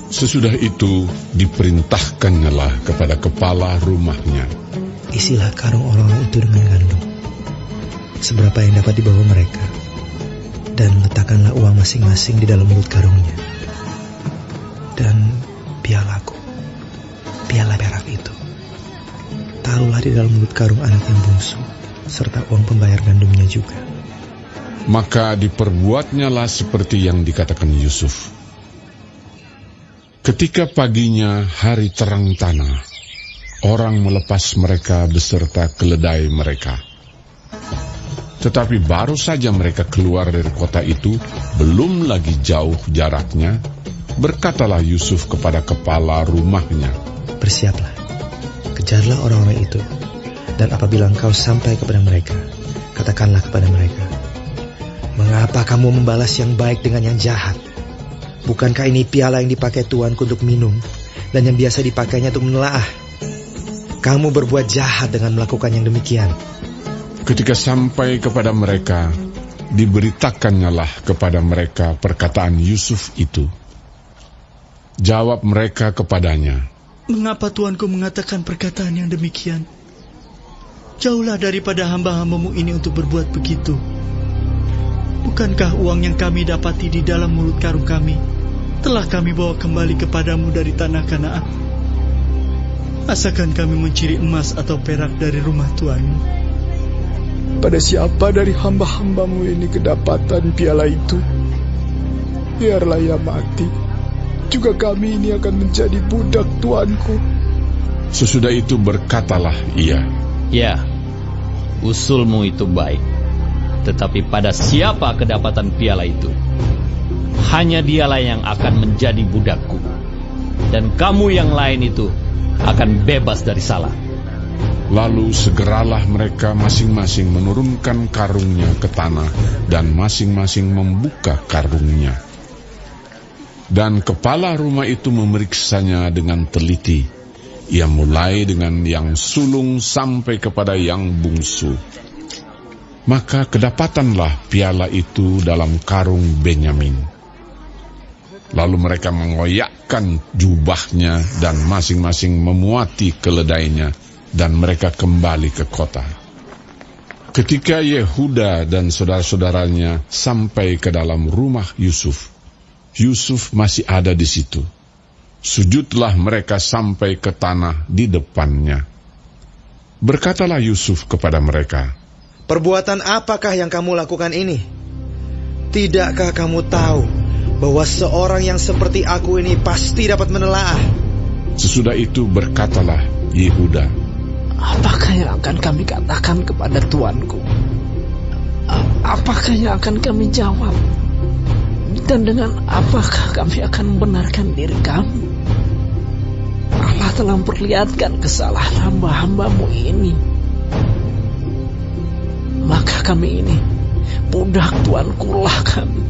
Sesudah itu diperintahkannyalah kepada kepala rumahnya, isilah karung orang-orang itu dengan gandum, seberapa yang dapat dibawa mereka, dan letakkanlah uang masing-masing di dalam mulut karungnya. Dan pialaku, piala perak itu, taruhlah di dalam mulut karung anak yang bungsu, serta uang pembayar gandumnya juga. Maka diperbuatnyalah seperti yang dikatakan Yusuf. Ketika paginya hari terang tanah, orang melepas mereka beserta keledai mereka. Tetapi baru saja mereka keluar dari kota itu, belum lagi jauh jaraknya, berkatalah Yusuf kepada kepala rumahnya, "Bersiaplah, kejarlah orang-orang itu, dan apabila engkau sampai kepada mereka, katakanlah kepada mereka, mengapa kamu membalas yang baik dengan yang jahat? Bukankah ini piala yang dipakai tuanku untuk minum, dan yang biasa dipakainya untuk menelaah? Kamu berbuat jahat dengan melakukan yang demikian." Ketika sampai kepada mereka, diberitakannyalah kepada mereka perkataan Yusuf itu. Jawab mereka kepadanya, "Mengapa tuanku mengatakan perkataan yang demikian? Jauhlah daripada hamba-hambamu ini untuk berbuat begitu. Bukankah uang yang kami dapati di dalam mulut karung kami telah kami bawa kembali kepadamu dari tanah Kanaan? Asakan kami mencuri emas atau perak dari rumah tuanmu? Pada siapa dari hamba-hambamu ini kedapatan piala itu? Biarlah ia mati, juga kami ini akan menjadi budak tuanku." Sesudah itu berkatalah ia, "Ya, usulmu itu baik. Tetapi pada siapa kedapatan piala itu? Hanya dialah yang akan menjadi budakku. Dan kamu yang lain itu akan bebas dari salah." Lalu segeralah mereka masing-masing menurunkan karungnya ke tanah, dan masing-masing membuka karungnya. Dan kepala rumah itu memeriksanya dengan teliti. Ia mulai dengan yang sulung sampai kepada yang bungsu. Maka kedapatanlah piala itu dalam karung Benyamin. Lalu mereka mengoyakkan jubahnya dan masing-masing memuati keledainya, dan mereka kembali ke kota. Ketika Yehuda dan saudara-saudaranya sampai ke dalam rumah Yusuf, Yusuf masih ada di situ. Sujudlah mereka sampai ke tanah di depannya. Berkatalah Yusuf kepada mereka, "Perbuatan apakah yang kamu lakukan ini? Tidakkah kamu tahu bahwa seorang yang seperti aku ini pasti dapat menelaah?" Sesudah itu berkatalah Yehuda, "Apakah yang akan kami katakan kepada tuanku? Apakah yang akan kami jawab? Dan dengan apakah kami akan membenarkan diri kami? Allah telah memperlihatkan kesalahan hamba-hambamu ini. Maka kami ini, budak tuanku lah kami.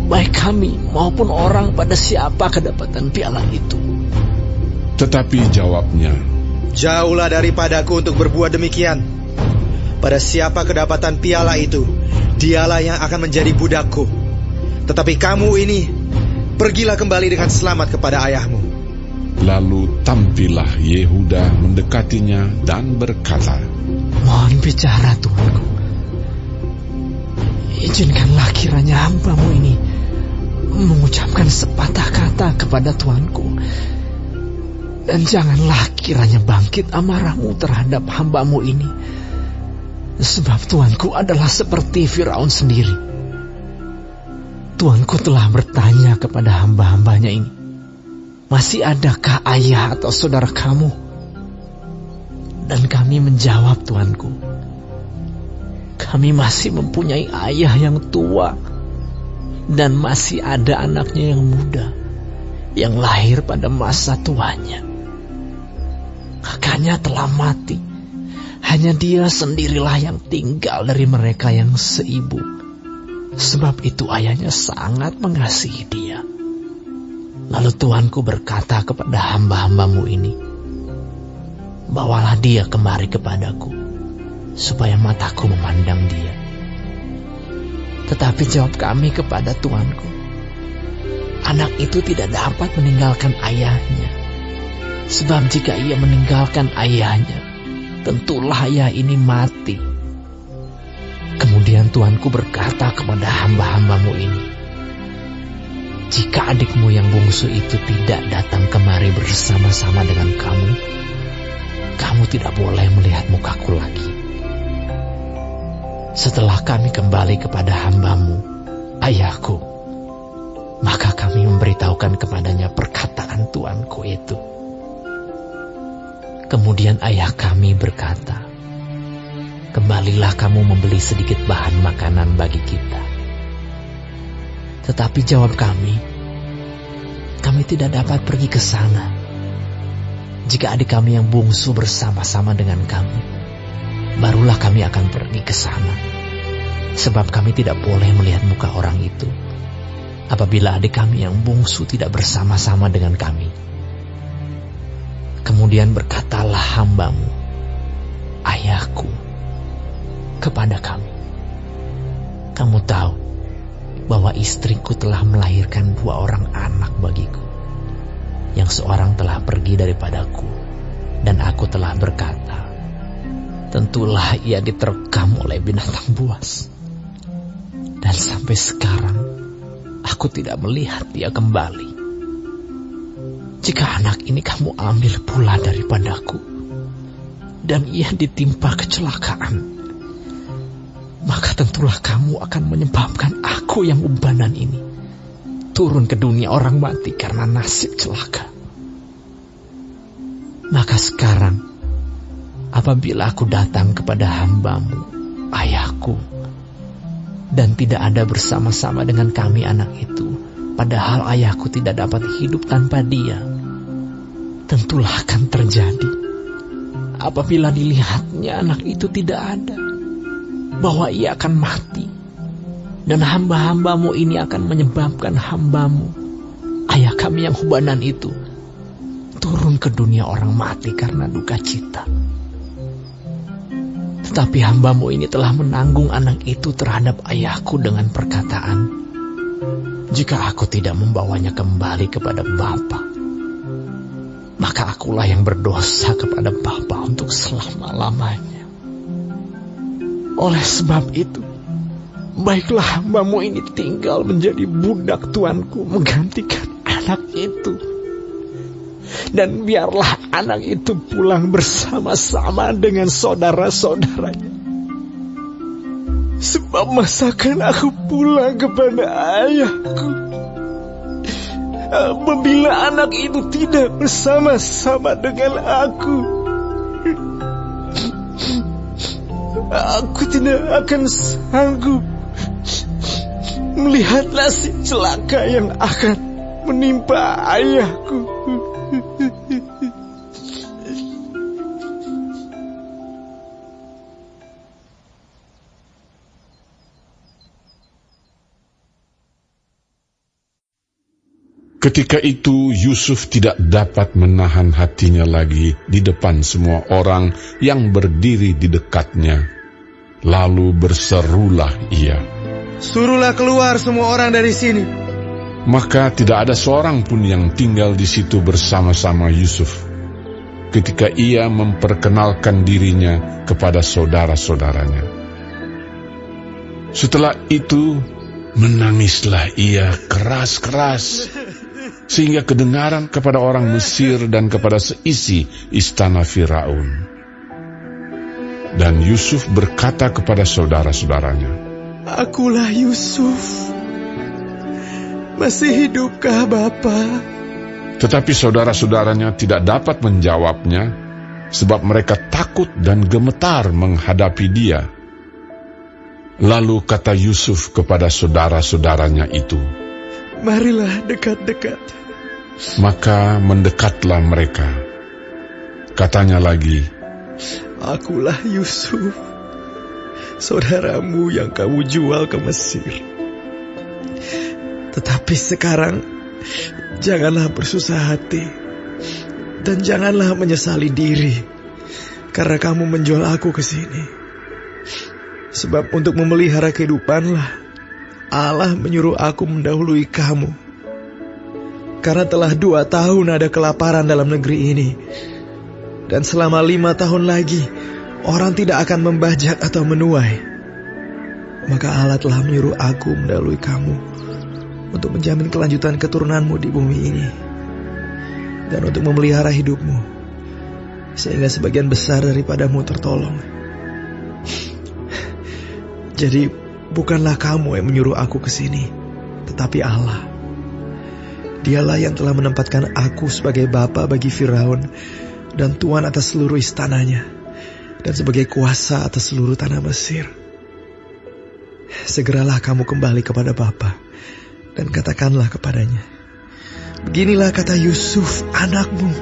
Baik kami maupun orang pada siapa kedapatan piala itu." Tetapi jawabnya, "Jauhlah daripadaku untuk berbuat demikian. Pada siapa kedapatan piala itu, dialah yang akan menjadi budakku. Tetapi kamu ini, pergilah kembali dengan selamat kepada ayahmu." Lalu tampillah Yehuda mendekatinya dan berkata, "Mohon bicara tuanku. Izinkanlah kiranya hambamu ini mengucapkan sepatah kata kepada tuanku. Dan janganlah kiranya bangkit amarahmu terhadap hambamu ini, sebab tuanku adalah seperti Firaun sendiri. Tuanku telah bertanya kepada hamba-hambanya ini, masih adakah ayah atau saudara kamu? Dan kami menjawab, tuanku, kami masih mempunyai ayah yang tua, dan masih ada anaknya yang muda, yang lahir pada masa tuanya. Kakaknya telah mati. Hanya dia sendirilah yang tinggal dari mereka yang seibu. Sebab itu ayahnya sangat mengasihi dia." Lalu tuanku berkata kepada hamba-hambamu ini, "Bawalah dia kemari kepadaku, supaya mataku memandang dia." Tetapi jawab kami kepada tuanku, anak itu tidak dapat meninggalkan ayahnya. Sebab jika ia meninggalkan ayahnya, tentulah ayah ini mati. Kemudian Tuanku berkata kepada hamba-hambamu ini, jika adikmu yang bungsu itu tidak datang kemari bersama-sama dengan kamu, kamu tidak boleh melihat mukaku lagi. Setelah kami kembali kepada hambamu, ayahku, maka kami memberitahukan kepadanya perkataan tuanku itu. Kemudian ayah kami berkata, kembalilah kamu membeli sedikit bahan makanan bagi kita. Tetapi jawab kami tidak dapat pergi ke sana. Jika adik kami yang bungsu bersama-sama dengan kami, barulah kami akan pergi ke sana. Sebab kami tidak boleh melihat muka orang itu apabila adik kami yang bungsu tidak bersama-sama dengan kami. Kemudian berkatalah hambamu, ayahku, kepada kami, kamu tahu bahwa istriku telah melahirkan 2 orang anak bagiku, yang seorang telah pergi daripadaku, dan aku telah berkata, tentulah ia diterkam oleh binatang buas. Dan sampai sekarang aku tidak melihat dia kembali. Jika anak ini kamu ambil pula daripadaku, dan ia ditimpa kecelakaan, maka tentulah kamu akan menyebabkan aku yang ubanan ini turun ke dunia orang mati karena nasib celaka. Maka sekarang, apabila aku datang kepada hambamu, ayahku, dan tidak ada bersama-sama dengan kami anak itu, padahal ayahku tidak dapat hidup tanpa dia, tentulah akan terjadi apabila dilihatnya anak itu tidak ada, bahwa ia akan mati, dan hamba-hambamu ini akan menyebabkan hambamu, ayah kami yang ubanan itu, turun ke dunia orang mati karena duka cita. Tetapi hambamu ini telah menanggung anak itu terhadap ayahku dengan perkataan, jika aku tidak membawanya kembali kepada Bapa, maka akulah yang berdosa kepada Bapa untuk selama-lamanya. Oleh sebab itu, baiklah hambamu ini tinggal menjadi budak tuanku menggantikan anak itu. Dan biarlah anak itu pulang bersama-sama dengan saudara-saudaranya. Sebab masakan aku pulang kepada ayahku apabila anak itu tidak bersama-sama dengan aku. Aku tidak akan sanggup melihat nasib celaka yang akan menimpa ayahku. Ketika itu Yusuf tidak dapat menahan hatinya lagi di depan semua orang yang berdiri di dekatnya. Lalu berserulah ia, Suruhlah keluar semua orang dari sini. Maka tidak ada seorang pun yang tinggal di situ bersama-sama Yusuf ketika ia memperkenalkan dirinya kepada saudara-saudaranya. Setelah itu menangislah ia keras-keras, sehingga kedengaran kepada orang Mesir dan kepada seisi istana Firaun. Dan Yusuf berkata kepada saudara-saudaranya, Akulah Yusuf. Masih hidupkah Bapa? Tetapi saudara-saudaranya tidak dapat menjawabnya, sebab mereka takut dan gemetar menghadapi dia. Lalu kata Yusuf kepada saudara-saudaranya itu, Marilah dekat-dekat. Maka mendekatlah mereka. Katanya lagi, Akulah Yusuf, saudaramu yang kamu jual ke Mesir. Tetapi sekarang janganlah bersusah hati, dan janganlah menyesali diri karena kamu menjual aku ke sini. Sebab untuk memelihara kehidupanlah Allah menyuruh aku mendahului kamu. karena telah 2 tahun ada kelaparan dalam negeri ini. Dan selama 5 tahun lagi, orang tidak akan membajak atau menuai. Maka Allah telah menyuruh aku mendahului kamu untuk menjamin kelanjutan keturunanmu di bumi ini, dan untuk memelihara hidupmu, sehingga sebagian besar daripadamu tertolong. Jadi bukanlah kamu yang menyuruh aku ke sini, tetapi Allah. Dialah yang telah menempatkan aku sebagai bapa bagi Firaun dan tuan atas seluruh istananya, dan sebagai kuasa atas seluruh tanah Mesir. Segeralah kamu kembali kepada Bapa dan katakanlah kepadanya, beginilah kata Yusuf anakmu,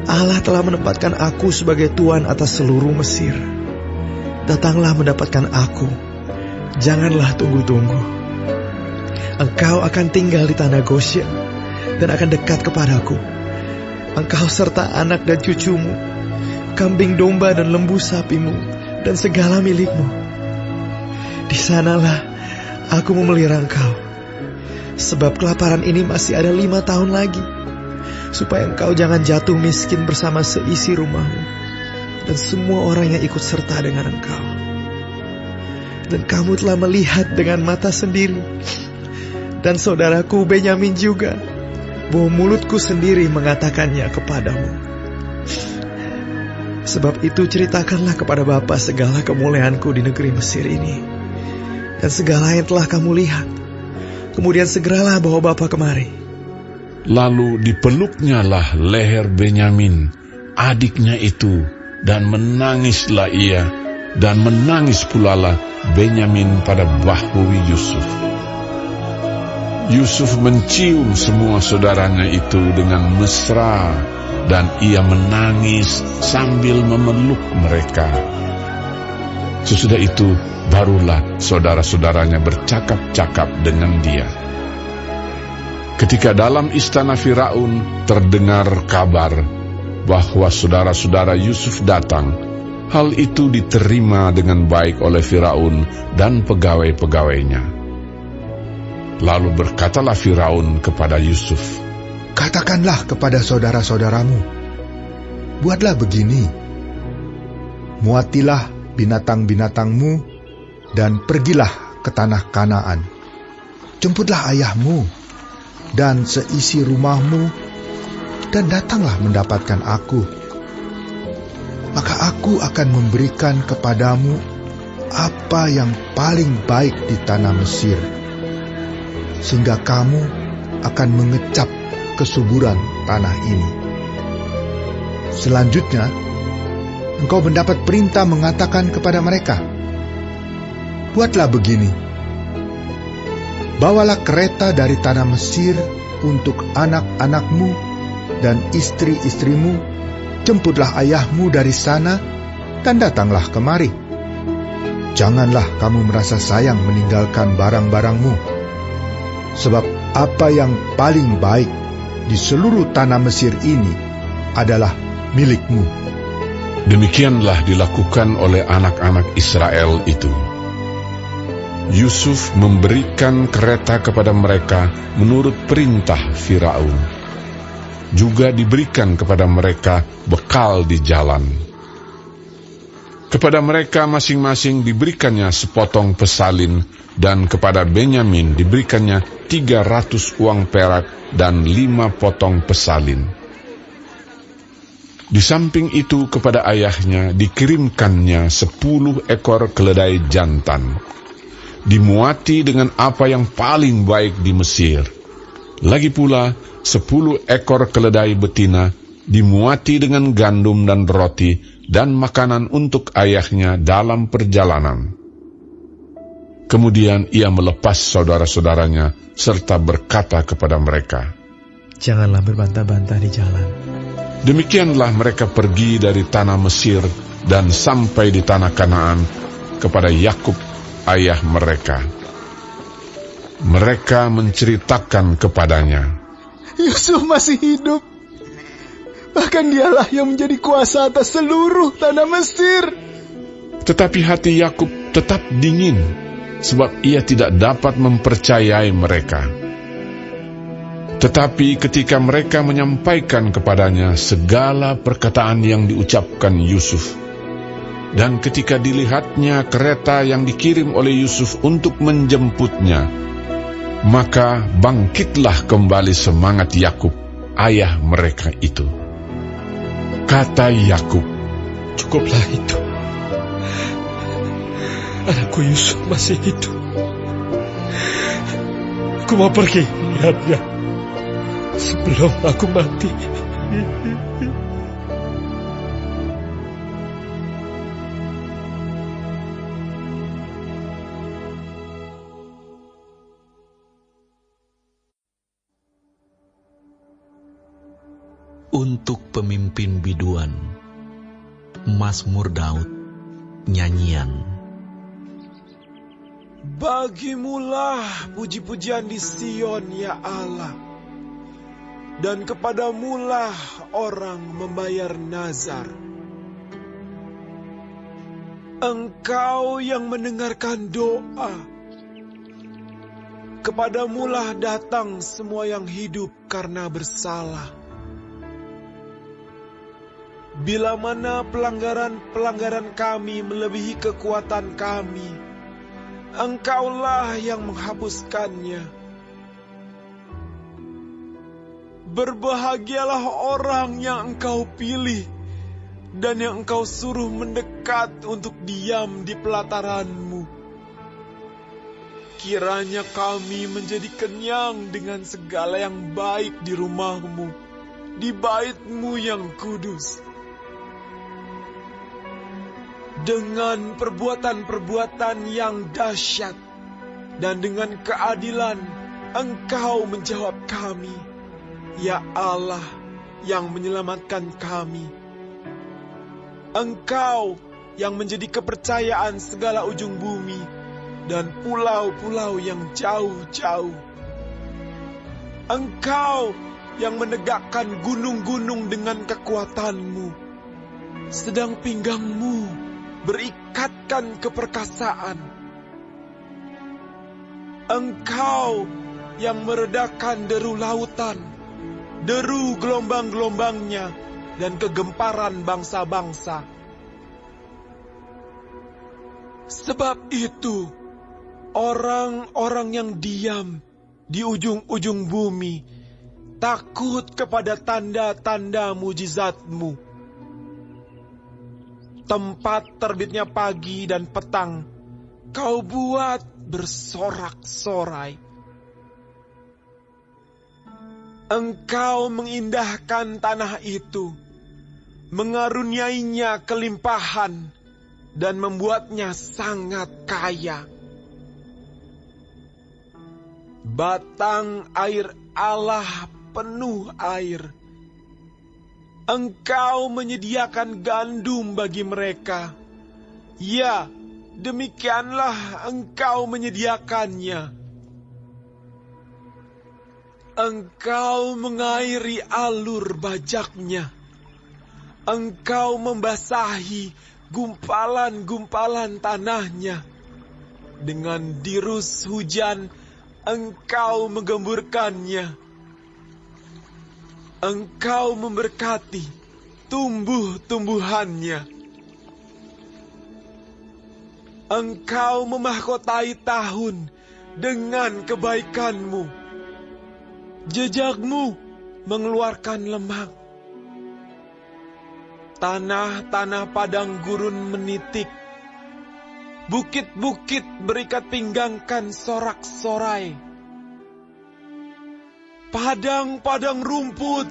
Allah telah menempatkan aku sebagai tuan atas seluruh Mesir. Datanglah mendapatkan aku, janganlah tunggu-tunggu. Engkau akan tinggal di tanah Goshen dan akan dekat kepadaku. Engkau serta anak dan cucumu, kambing domba dan lembu sapimu, dan segala milikmu. Di sanalah aku memelihara engkau, sebab kelaparan ini masih ada 5 tahun lagi, supaya engkau jangan jatuh miskin bersama seisi rumahmu dan semua orang yang ikut serta dengan engkau. Dan kamu telah melihat dengan mata sendiri, dan saudaraku Benyamin juga, bahwa mulutku sendiri mengatakannya kepadamu. Sebab itu ceritakanlah kepada Bapa segala kemuliaanku di negeri Mesir ini, dan segala yang telah kamu lihat. Kemudian segeralah bawa Bapa kemari. Lalu dipeluknyalah leher Benyamin, adiknya itu, dan menangislah ia, dan menangis pulalah Benyamin pada bahu Yusuf. Yusuf mencium semua saudaranya itu dengan mesra, dan ia menangis sambil memeluk mereka. Sesudah itu, barulah saudara-saudaranya bercakap-cakap dengan dia. Ketika dalam istana Firaun terdengar kabar bahwa saudara-saudara Yusuf datang, hal itu diterima dengan baik oleh Firaun dan pegawai-pegawainya. Lalu berkatalah Firaun kepada Yusuf, katakanlah kepada saudara-saudaramu, buatlah begini, muatilah binatang-binatangmu dan pergilah ke tanah Kanaan. Jemputlah ayahmu dan seisi rumahmu, dan datanglah mendapatkan aku. Maka aku akan memberikan kepadamu apa yang paling baik di tanah Mesir, sehingga kamu akan mengecap kesuburan tanah ini. Selanjutnya, engkau mendapat perintah mengatakan kepada mereka, buatlah begini, bawalah kereta dari tanah Mesir untuk anak-anakmu dan istri-istrimu, jemputlah ayahmu dari sana, dan datanglah kemari. Janganlah kamu merasa sayang meninggalkan barang-barangmu, sebab apa yang paling baik di seluruh tanah Mesir ini adalah milikmu. Demikianlah dilakukan oleh anak-anak Israel itu. Yusuf memberikan kereta kepada mereka menurut perintah Firaun. Juga diberikan kepada mereka bekal di jalan. Kepada mereka masing-masing diberikannya sepotong pesalin, dan kepada Benyamin diberikannya 300 uang perak dan 5 potong pesalin. Di samping itu kepada ayahnya dikirimkannya 10 ekor keledai jantan, dimuati dengan apa yang paling baik di Mesir. Lagi pula 10 ekor keledai betina dimuati dengan gandum dan roti dan makanan untuk ayahnya dalam perjalanan. Kemudian ia melepas saudara-saudaranya serta berkata kepada mereka, janganlah berbantah-bantah di jalan. Demikianlah mereka pergi dari tanah Mesir dan sampai di tanah Kanaan kepada Yakub ayah mereka. Mereka menceritakan kepadanya, Yusuf masih hidup. Bahkan dialah yang menjadi kuasa atas seluruh tanah Mesir. Tetapi hati Yakub tetap dingin, sebab ia tidak dapat mempercayai mereka. Tetapi ketika mereka menyampaikan kepadanya segala perkataan yang diucapkan Yusuf, dan ketika dilihatnya kereta yang dikirim oleh Yusuf untuk menjemputnya, maka bangkitlah kembali semangat Yakub, ayah mereka itu. Kata Yakub, Cukuplah itu. Anakku Yusuf masih hidup. Aku mau pergi lihatnya sebelum aku mati. Untuk pemimpin biduan, Mazmur Daud, nyanyian. Bagimulah puji-pujian di Sion, ya Allah, dan kepadamulah orang membayar nazar. Engkau yang mendengarkan doa, kepadamulah datang semua yang hidup karena bersalah. Bila mana pelanggaran-pelanggaran kami melebihi kekuatan kami, Engkaulah yang menghapuskannya. Berbahagialah orang yang Engkau pilih dan yang Engkau suruh mendekat untuk diam di pelataran-Mu. Kiranya kami menjadi kenyang dengan segala yang baik di rumah-Mu, di bait-Mu yang kudus. Dengan perbuatan-perbuatan yang dahsyat dan dengan keadilan Engkau menjawab kami, ya Allah yang menyelamatkan kami. Engkau yang menjadi kepercayaan segala ujung bumi dan pulau-pulau yang jauh-jauh. Engkau yang menegakkan gunung-gunung dengan kekuatan-Mu, sedang pinggang-Mu berikatkan keperkasaan. Engkau yang meredakan deru lautan, deru gelombang-gelombangnya, dan kegemparan bangsa-bangsa. Sebab itu, orang-orang yang diam di ujung-ujung bumi takut kepada tanda-tanda mujizat-Mu. Tempat terbitnya pagi dan petang, Kau buat bersorak-sorai. Engkau mengindahkan tanah itu, mengaruniainya kelimpahan, dan membuatnya sangat kaya. Batang air Allah penuh air. Engkau menyediakan gandum bagi mereka. Ya, demikianlah Engkau menyediakannya. Engkau mengairi alur bajaknya. Engkau membasahi gumpalan-gumpalan tanahnya. Dengan dirus hujan, Engkau menggemburkannya. Engkau memberkati tumbuh-tumbuhannya. Engkau memahkotai tahun dengan kebaikan-Mu. Jejak-Mu mengeluarkan lemak. Tanah-tanah padang gurun menitik. Bukit-bukit berikat pinggangkan sorak-sorai. Padang-padang rumput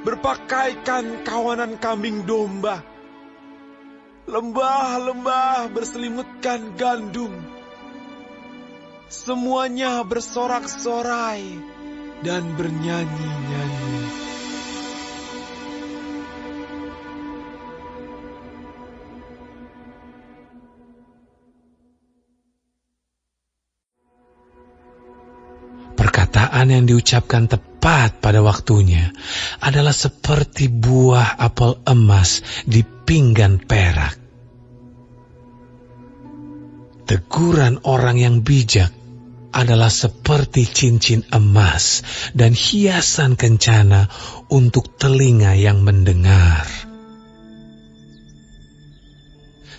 berpakaikan kawanan kambing domba. Lembah-lembah berselimutkan gandum. Semuanya bersorak-sorai dan bernyanyi-nyanyi. Perkataan yang diucapkan tepat pada waktunya adalah seperti buah apel emas di pinggan perak. Teguran orang yang bijak adalah seperti cincin emas dan hiasan kencana untuk telinga yang mendengar.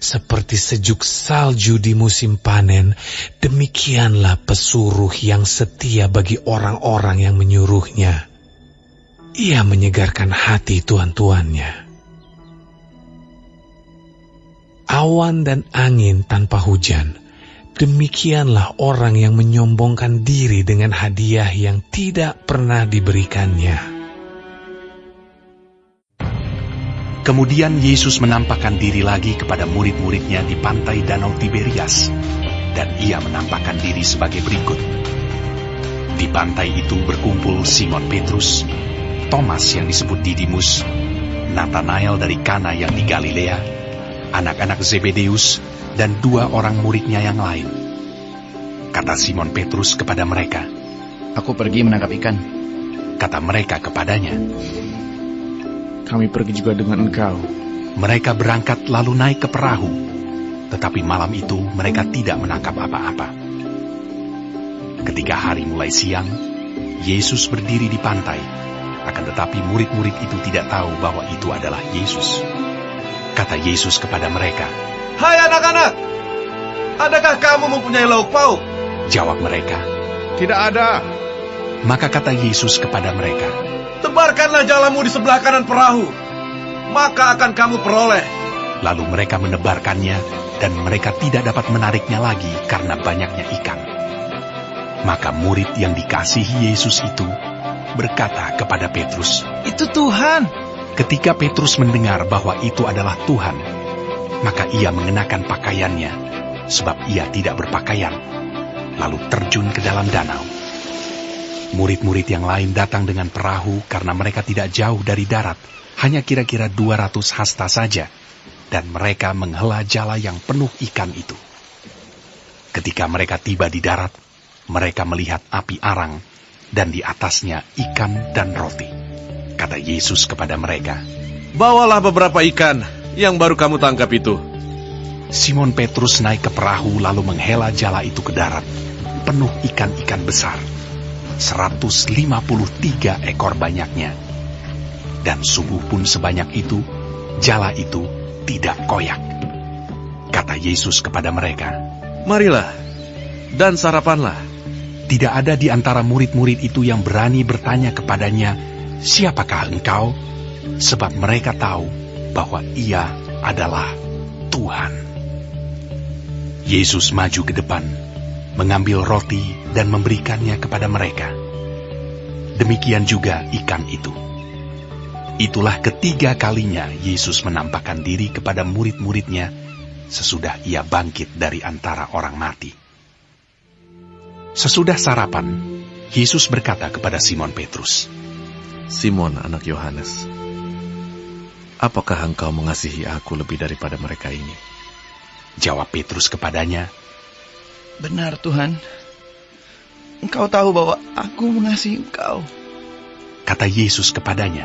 Seperti sejuk salju di musim panen, demikianlah pesuruh yang setia bagi orang-orang yang menyuruhnya. Ia menyegarkan hati tuan-tuannya. Awan dan angin tanpa hujan, demikianlah orang yang menyombongkan diri dengan hadiah yang tidak pernah diberikannya. Kemudian Yesus menampakkan diri lagi kepada murid-muridnya di pantai Danau Tiberias, dan ia menampakkan diri sebagai berikut. Di pantai itu berkumpul Simon Petrus, Thomas yang disebut Didimus, Nathanael dari Kana yang di Galilea, anak-anak Zebedeus, dan 2 orang muridnya yang lain. Kata Simon Petrus kepada mereka, "Aku pergi menangkap ikan." Kata mereka kepadanya, "Kami pergi juga dengan engkau." Mereka berangkat lalu naik ke perahu, tetapi malam itu mereka tidak menangkap apa-apa. Ketika hari mulai siang, Yesus berdiri di pantai, akan tetapi murid-murid itu tidak tahu bahwa itu adalah Yesus. Kata Yesus kepada mereka, "Hai anak-anak, adakah kamu mempunyai lauk pauk?" Jawab mereka, "Tidak ada." Maka kata Yesus kepada mereka, "Tebarkanlah jalamu di sebelah kanan perahu, maka akan kamu peroleh." Lalu mereka menebarkannya, dan mereka tidak dapat menariknya lagi karena banyaknya ikan. Maka murid yang dikasihi Yesus itu berkata kepada Petrus, "Itu Tuhan." Ketika Petrus mendengar bahwa itu adalah Tuhan, maka ia mengenakan pakaiannya, sebab ia tidak berpakaian, lalu terjun ke dalam danau. Murid-murid yang lain datang dengan perahu karena mereka tidak jauh dari darat, hanya kira-kira 200 hasta saja, dan mereka menghela jala yang penuh ikan itu. Ketika mereka tiba di darat, mereka melihat api arang, dan di atasnya ikan dan roti. Kata Yesus kepada mereka, "Bawalah beberapa ikan yang baru kamu tangkap itu." Simon Petrus naik ke perahu lalu menghela jala itu ke darat, penuh ikan-ikan besar, 153 ekor banyaknya. Dan sungguh pun sebanyak itu, jala itu tidak koyak. Kata Yesus kepada mereka, "Marilah, dan sarapanlah." Tidak ada di antara murid-murid itu yang berani bertanya kepadanya, "Siapakah engkau?" Sebab mereka tahu bahwa ia adalah Tuhan. Yesus maju ke depan, mengambil roti dan memberikannya kepada mereka. Demikian juga ikan itu. Itulah ketiga kalinya Yesus menampakkan diri kepada murid-muridnya sesudah ia bangkit dari antara orang mati. Sesudah sarapan, Yesus berkata kepada Simon Petrus, "Simon, anak Yohanes, apakah engkau mengasihi aku lebih daripada mereka ini?" Jawab Petrus kepadanya, "Benar Tuhan, Engkau tahu bahwa aku mengasihi Engkau." Kata Yesus kepadanya,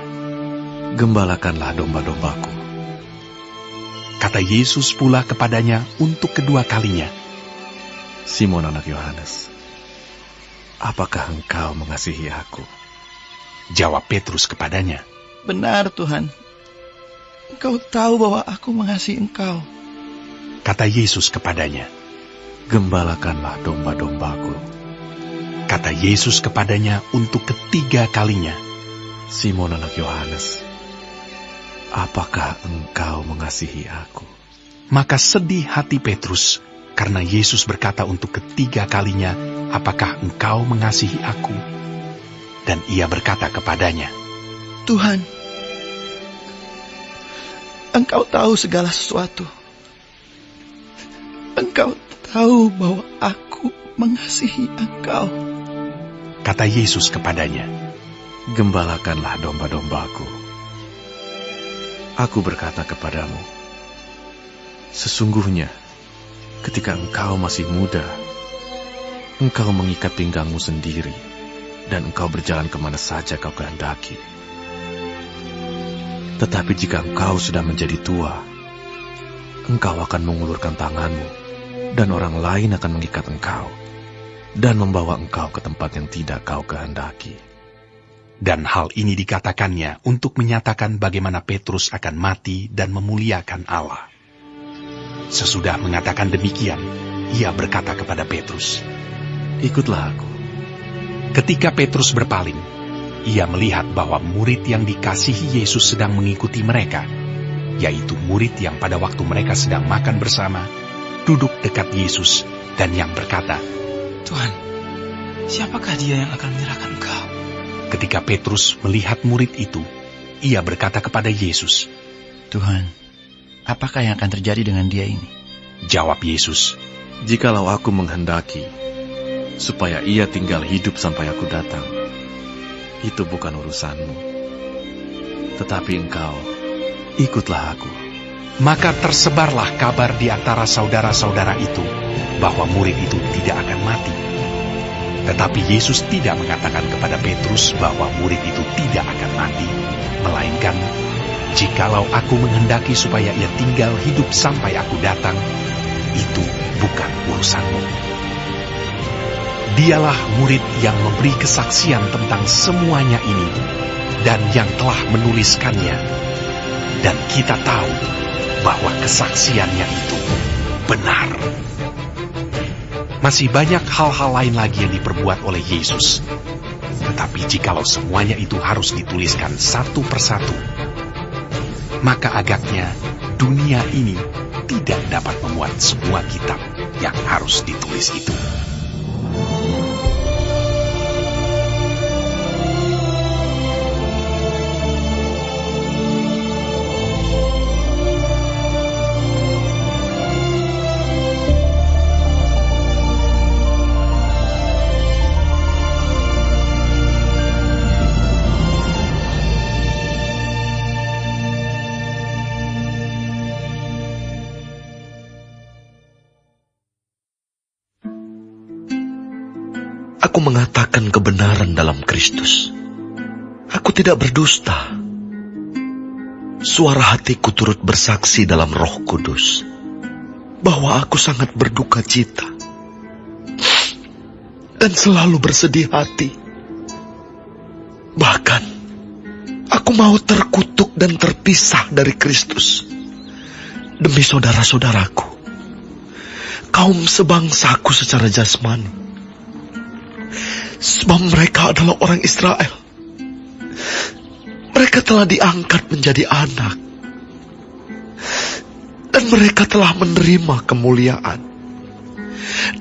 "Gembalakanlah domba-dombaku." Kata Yesus pula kepadanya untuk kedua kalinya, "Simon, anak Yohanes, apakah engkau mengasihi aku?" Jawab Petrus kepadanya, "Benar Tuhan, Engkau tahu bahwa aku mengasihi Engkau." Kata Yesus kepadanya, "Gembalakanlah domba-dombaku." Kata Yesus kepadanya untuk ketiga kalinya, "Simon, anak Yohanes, apakah engkau mengasihi aku?" Maka sedih hati Petrus karena Yesus berkata untuk ketiga kalinya, "Apakah engkau mengasihi aku?" Dan ia berkata kepadanya, "Tuhan, Engkau tahu segala sesuatu. Engkau tahu bahwa aku mengasihi Engkau." Kata Yesus kepadanya, "Gembalakanlah domba-dombaku. Aku berkata kepadamu, sesungguhnya ketika engkau masih muda, engkau mengikat pinggangmu sendiri, dan engkau berjalan kemana saja kau kehendaki. Tetapi jika engkau sudah menjadi tua, engkau akan mengulurkan tanganmu, dan orang lain akan mengikat engkau, dan membawa engkau ke tempat yang tidak kau kehendaki. Dan hal ini dikatakannya untuk menyatakan bagaimana Petrus akan mati dan memuliakan Allah. Sesudah mengatakan demikian, ia berkata kepada Petrus, "Ikutlah aku." Ketika Petrus berpaling, ia melihat bahwa murid yang dikasihi Yesus sedang mengikuti mereka, yaitu murid yang pada waktu mereka sedang makan bersama, duduk dekat Yesus dan yang berkata, "Tuhan, siapakah dia yang akan menyerahkan Engkau?" Ketika Petrus melihat murid itu, ia berkata kepada Yesus, "Tuhan, apakah yang akan terjadi dengan dia ini?" Jawab Yesus, "Jikalau aku menghendaki supaya ia tinggal hidup sampai aku datang, itu bukan urusanmu. Tetapi engkau, ikutlah aku." Maka tersebarlah kabar di antara saudara-saudara itu bahwa murid itu tidak akan mati. Tetapi Yesus tidak mengatakan kepada Petrus bahwa murid itu tidak akan mati, melainkan, "Jikalau aku menghendaki supaya ia tinggal hidup sampai aku datang, itu bukan urusanmu." Dialah murid yang memberi kesaksian tentang semuanya ini dan yang telah menuliskannya. Dan kita tahu bahwa kesaksiannya itu benar. Masih banyak hal-hal lain lagi yang diperbuat oleh Yesus. Tetapi jikalau semuanya itu harus dituliskan satu persatu, maka agaknya dunia ini tidak dapat memuat semua kitab yang harus ditulis itu. Aku mengatakan kebenaran dalam Kristus. Aku tidak berdusta. Suara hatiku turut bersaksi dalam Roh Kudus bahwa aku sangat berduka cita dan selalu bersedih hati. Bahkan, aku mau terkutuk dan terpisah dari Kristus demi saudara-saudaraku, kaum sebangsaku secara jasmani. Sebab mereka adalah orang Israel. Mereka telah diangkat menjadi anak. Dan mereka telah menerima kemuliaan.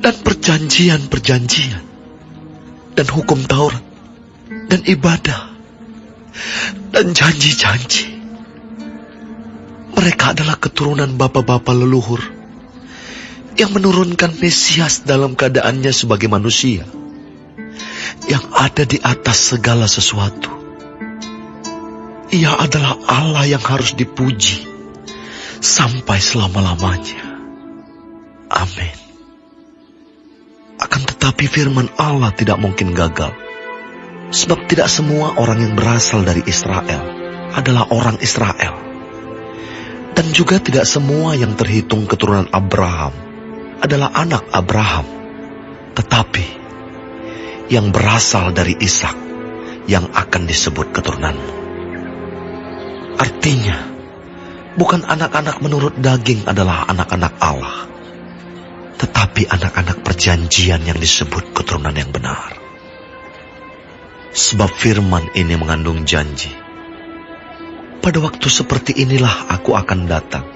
Dan perjanjian-perjanjian. Dan hukum Taurat. Dan ibadah. Dan janji-janji. Mereka adalah keturunan bapa-bapa leluhur yang menurunkan Mesias dalam keadaannya sebagai manusia, yang ada di atas segala sesuatu. Ia adalah Allah yang harus dipuji sampai selama-lamanya. Amin. Akan tetapi firman Allah tidak mungkin gagal, sebab tidak semua orang yang berasal dari Israel adalah orang Israel, dan juga tidak semua yang terhitung keturunan Abraham adalah anak Abraham. Tetapi yang berasal dari Ishak yang akan disebut keturunanmu. Artinya, bukan anak-anak menurut daging adalah anak-anak Allah, tetapi anak-anak perjanjian yang disebut keturunan yang benar. Sebab firman ini mengandung janji. Pada waktu seperti inilah aku akan datang,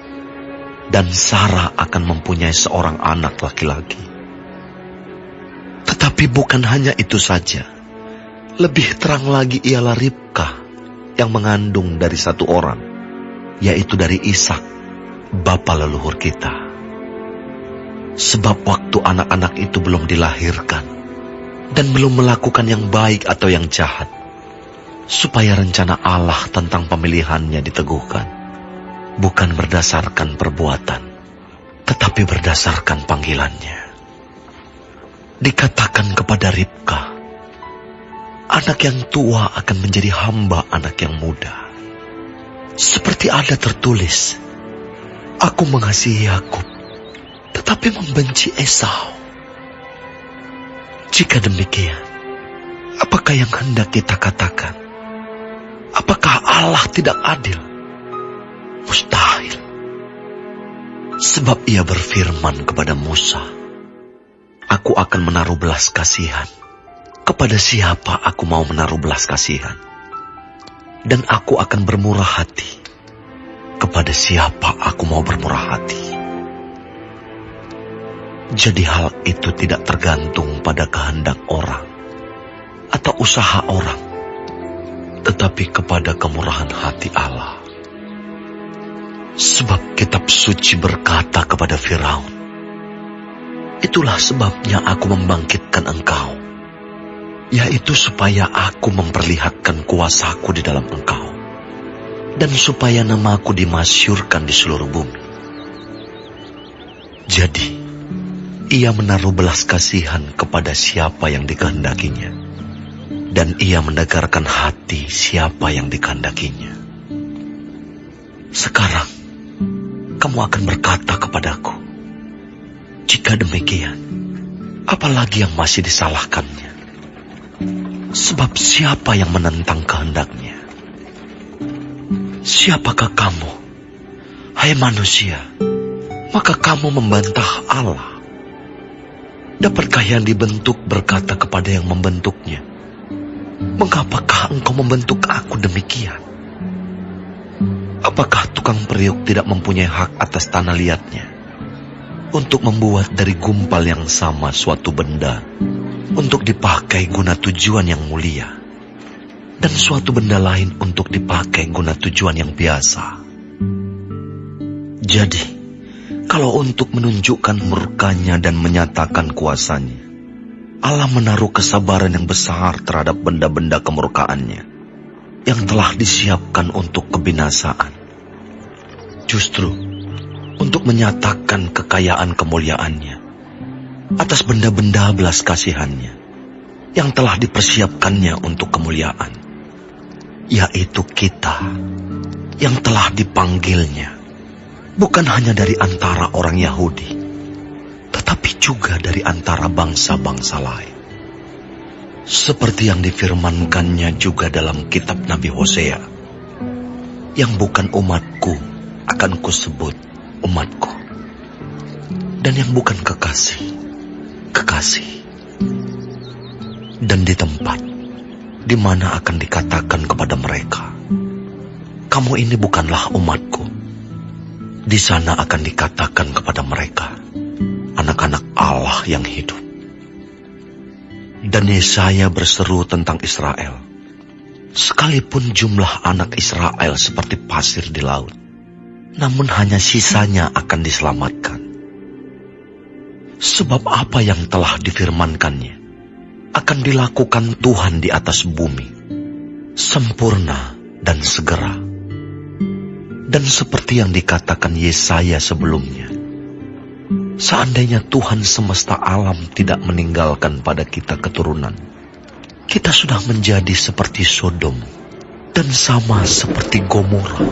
dan Sarah akan mempunyai seorang anak laki-laki. Tetapi bukan hanya itu saja. Lebih terang lagi ialah Ribka yang mengandung dari satu orang, yaitu dari Ishak, bapa leluhur kita. Sebab waktu anak-anak itu belum dilahirkan dan belum melakukan yang baik atau yang jahat, supaya rencana Allah tentang pemilihannya diteguhkan, bukan berdasarkan perbuatan, tetapi berdasarkan panggilannya. Dikatakan kepada Ribka, anak yang tua akan menjadi hamba anak yang muda. Seperti ada tertulis, aku mengasihi Yakub, tetapi membenci Esau. Jika demikian, apakah yang hendak kita katakan? Apakah Allah tidak adil? Mustahil. Sebab Ia berfirman kepada Musa, Aku akan menaruh belas kasihan. Kepada siapa aku mau menaruh belas kasihan? Dan aku akan bermurah hati. Kepada siapa aku mau bermurah hati? Jadi hal itu tidak tergantung pada kehendak orang atau usaha orang, tetapi kepada kemurahan hati Allah. Sebab kitab suci berkata kepada Firaun, Itulah sebabnya aku membangkitkan engkau, yaitu supaya aku memperlihatkan kuasaku di dalam engkau, dan supaya namaku dimasyurkan di seluruh bumi. Jadi, Ia menaruh belas kasihan kepada siapa yang dikehendakinya, dan Ia mendegarkan hati siapa yang dikehendakinya. Sekarang, kamu akan berkata kepadaku, jika demikian, apalagi yang masih disalahkannya? Sebab siapa yang menentang kehendaknya? Siapakah kamu, hai manusia, maka kamu membantah Allah? Dapatkah yang dibentuk berkata kepada yang membentuknya, Mengapakah engkau membentuk aku demikian? Apakah tukang periuk tidak mempunyai hak atas tanah liatnya untuk membuat dari gumpal yang sama suatu benda untuk dipakai guna tujuan yang mulia, dan suatu benda lain untuk dipakai guna tujuan yang biasa? Jadi, kalau untuk menunjukkan murkanya dan menyatakan kuasanya, Allah menaruh kesabaran yang besar terhadap benda-benda kemurkaannya yang telah disiapkan untuk kebinasaan. Justru untuk menyatakan kekayaan kemuliaannya atas benda-benda belas kasihannya yang telah dipersiapkannya untuk kemuliaan, yaitu kita yang telah dipanggilnya, bukan hanya dari antara orang Yahudi, tetapi juga dari antara bangsa-bangsa lain. Seperti yang difirmankannya juga dalam kitab Nabi Hosea, yang bukan umatku akan kusebut umatku, dan yang bukan kekasih, kekasih. Dan di tempat di mana akan dikatakan kepada mereka, kamu ini bukanlah umatku, di sana akan dikatakan kepada mereka, anak-anak Allah yang hidup. Dan Yesaya berseru tentang Israel, sekalipun jumlah anak Israel seperti pasir di laut, namun hanya sisanya akan diselamatkan. Sebab apa yang telah difirmankannya akan dilakukan Tuhan di atas bumi, sempurna dan segera. Dan seperti yang dikatakan Yesaya sebelumnya, seandainya Tuhan semesta alam tidak meninggalkan pada kita keturunan, kita sudah menjadi seperti Sodom dan sama seperti Gomora.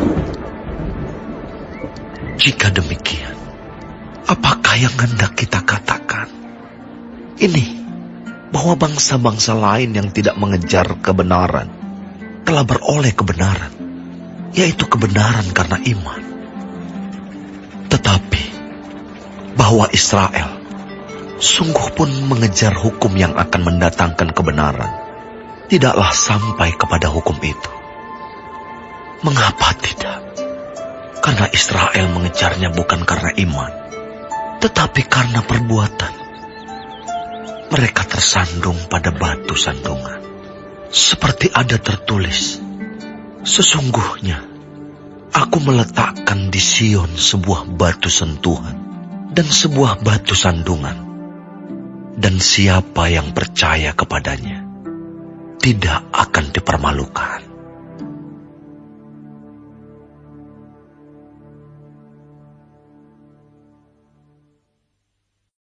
Jika demikian, apakah yang hendak kita katakan? Ini, bahwa bangsa-bangsa lain yang tidak mengejar kebenaran telah beroleh kebenaran, yaitu kebenaran karena iman. Tetapi bahwa Israel sungguh pun mengejar hukum yang akan mendatangkan kebenaran, tidaklah sampai kepada hukum itu. Mengapa tidak? Karena Israel mengejarnya bukan karena iman, tetapi karena perbuatan. Mereka tersandung pada batu sandungan. Seperti ada tertulis, sesungguhnya aku meletakkan di Sion sebuah batu sentuhan dan sebuah batu sandungan, dan siapa yang percaya kepadanya tidak akan dipermalukan.